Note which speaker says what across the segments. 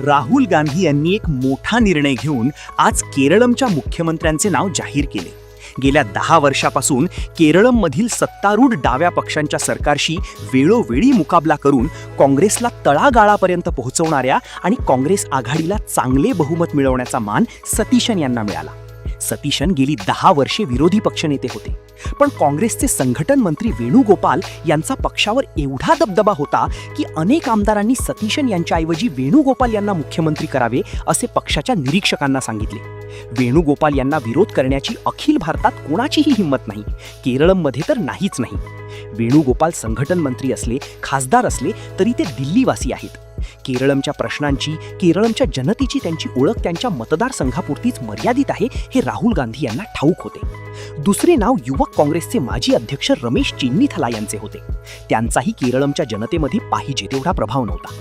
Speaker 1: राहुल गांधी यांनी एक मोठा निर्णय घेऊन आज केरळमच्या मुख्यमंत्र्यांचे नाव जाहीर केले. गेल्या 10 वर्षापासून केरळममधील सत्तारूढ डाव्या पक्षांच्या सरकारशी वेळोवेळी मुकाबला करून काँग्रेसला तळागाळापर्यंत पोहोचवणाऱ्या आणि काँग्रेस आघाडीला चांगले बहुमत मिळवण्याचा मान सतीशन यांना मिळाला. सतीशन गेली 10 वर्षे विरोधी पक्षनेते होते, पण काँग्रेसचे संघटन मंत्री वेणुगोपाल यांचा पक्षावर एवढा दबदबा होता की अनेक आमदारांनी सतीशन यांच्याऐवजी वेणुगोपाल यांना मुख्यमंत्री करावे असे पक्षाच्या निरीक्षकांना सांगितले. वेणुगोपाल यांना विरोध करण्याची अखिल भारतात कोणाचीही हिंमत नाही, केरळमध्ये तर नाहीच नाही. वेणुगोपाल संघटन मंत्री असले, खासदार असले तरी ते दिल्लीवासी आहेत. केरळमच्या प्रश्नांची, केरळमच्या जनतेची त्यांची ओळख त्यांच्या मतदारसंघापुरतीच मर्यादित आहे हे राहुल गांधी यांना ठाऊक होते. दुसरे नाव युवक काँग्रेसचे माजी अध्यक्ष रमेश चेन्निथला यांचे होते. त्यांचाही केरळमच्या जनतेमध्ये पाहिजे तेवढा प्रभाव नव्हता.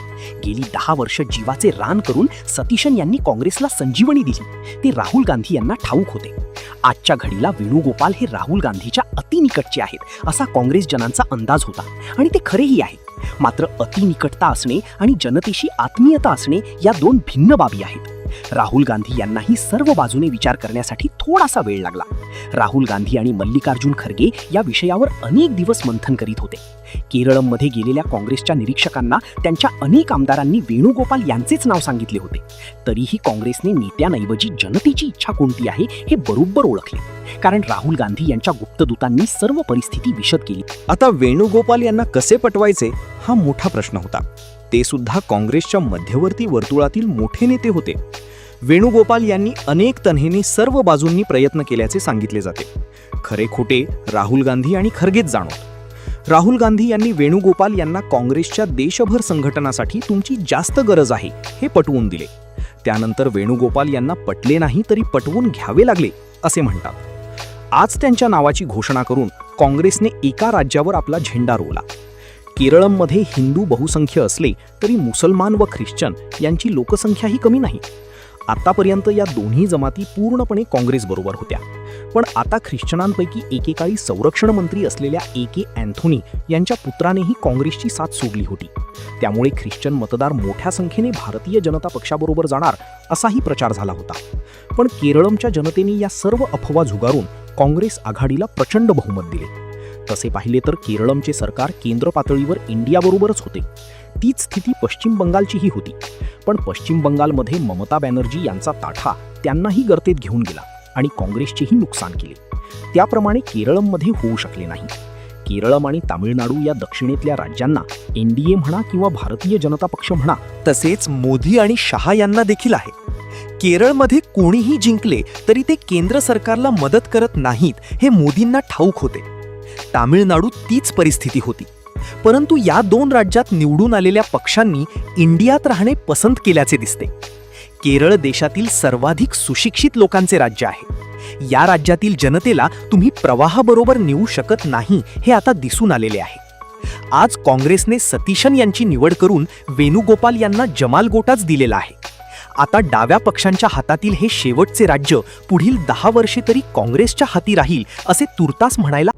Speaker 1: गेली 10 वर्ष जीवाचे रान करून सतीशन यांनी काँग्रेसला संजीवनी दिली, ते राहुल गांधी यांना ठाऊक होते. आजच्या घडीला वेणुगोपाल हे राहुल गांधीच्या अतिनिकटचे आहेत असा काँग्रेस जनांचा अंदाज होता, आणि ते खरेही आहे. मात्र अतिनिकटता असणे आणि जनतेशी आत्मीयता असणे या दोन भिन्न बाबी आहेत. राहुल गांधी यांनाही सर्व बाजूने विचार करण्यासाठी थोडासा वेळ लागला. राहुल गांधी आणि मल्लिकार्जुन खरगे या विषयावर अनेक दिवस मंथन करीत होते. केरळमध्ये गेलेल्या काँग्रेसच्या निरीक्षकांना त्यांच्या अनेक आमदारांनी वेणुगोपाल यांचेच नाव सांगितले होते. तरीही काँग्रेसने नेत्यांऐवजी जनतेची इच्छा कोणती आहे हे बरोबर ओळखले, कारण राहुल गांधी यांच्या गुप्तदूतांनी सर्व परिस्थिती विशद केली.
Speaker 2: आता वेणुगोपाल यांना कसे पटवायचे हा मोठा प्रश्न होता. ते सुद्धा काँग्रेसच्या मध्यवर्ती वर्तुळातील मोठे नेते होते. वेणुगोपाल यांनी अनेक तऱ्हेने सर्व बाजूंनी प्रयत्न केल्याचे सांगितले जाते. खरे खोटे राहुल गांधी आणि खरगेच जाणवत. राहुल गांधी यांनी वेणुगोपाल यांना काँग्रेसच्या देशभर संघटनासाठी तुमची जास्त गरज आहे हे पटवून दिले. त्यानंतर वेणुगोपाल यांना पटले नाही तरी पटवून घ्यावे लागले असे म्हणतात. आज त्यांच्या नावाची घोषणा करून काँग्रेसने एका राज्यावर आपला झेंडा रोवला. केरळमध्ये हिंदू बहुसंख्य असले तरी मुसलमान व ख्रिश्चन यांची लोकसंख्याही कमी नाही. आतापर्यंत या दोन्ही जमाती पूर्णपणे काँग्रेसबरोबर होत्या, पण आता ख्रिश्चनांपैकी एकेकाळी संरक्षण मंत्री असलेल्या A.K. अँथोनी यांच्या पुत्रानेही काँग्रेसची साथ सोडली होती. त्यामुळे ख्रिश्चन मतदार मोठ्या संख्येने भारतीय जनता पक्षाबरोबर जाणार असाही प्रचार झाला होता. पण केरळमच्या जनतेने या सर्व अफवा झुगारून काँग्रेस आघाडीला प्रचंड बहुमत दिले. तसे पाहिले तर केरळमचे सरकार केंद्र पातळीवर इंडियाबरोबरच होते. तीच स्थिती पश्चिम बंगालचीही होती, पण पश्चिम बंगालमध्ये ममता बॅनर्जी यांचा ताठा त्यांनाही गर्तेत घेऊन गेला आणि काँग्रेसचेही नुकसान केले. त्याप्रमाणे केरळमध्ये होऊ शकले नाही. केरळम आणि तामिळनाडू या दक्षिणेतल्या राज्यांना NDA म्हणा किंवा भारतीय जनता पक्ष म्हणा,
Speaker 1: तसेच मोदी आणि शहा यांना देखील आहे. केरळमध्ये कोणीही जिंकले तरी ते केंद्र सरकारला मदत करत नाहीत हे मोदींना ठाऊक होते. तामिळनाडूत तीच परिस्थिती होती, परंतु या 2 राज्यात निवडून आलेल्या पक्षांनी इंडियात राहणे पसंत केल्याचे दिसते. केरळ देशातील सर्वाधिक सुशिक्षित लोकांचे राज्य आहे. या राज्यातील जनतेला तुम्ही प्रवाहाबरोबर नेऊ शकत नाही हे आता दिसून आलेले आहे. आज काँग्रेसने सतीशन यांची निवड करून वेणुगोपाल यांना जमाल गोटाच दिलेला आहे. आता डाव्या पक्षांच्या हातातील हे शेवटचे राज्य पुढील 10 वर्षे तरी काँग्रेसच्या हाती राहील असे तुर्तास म्हणायला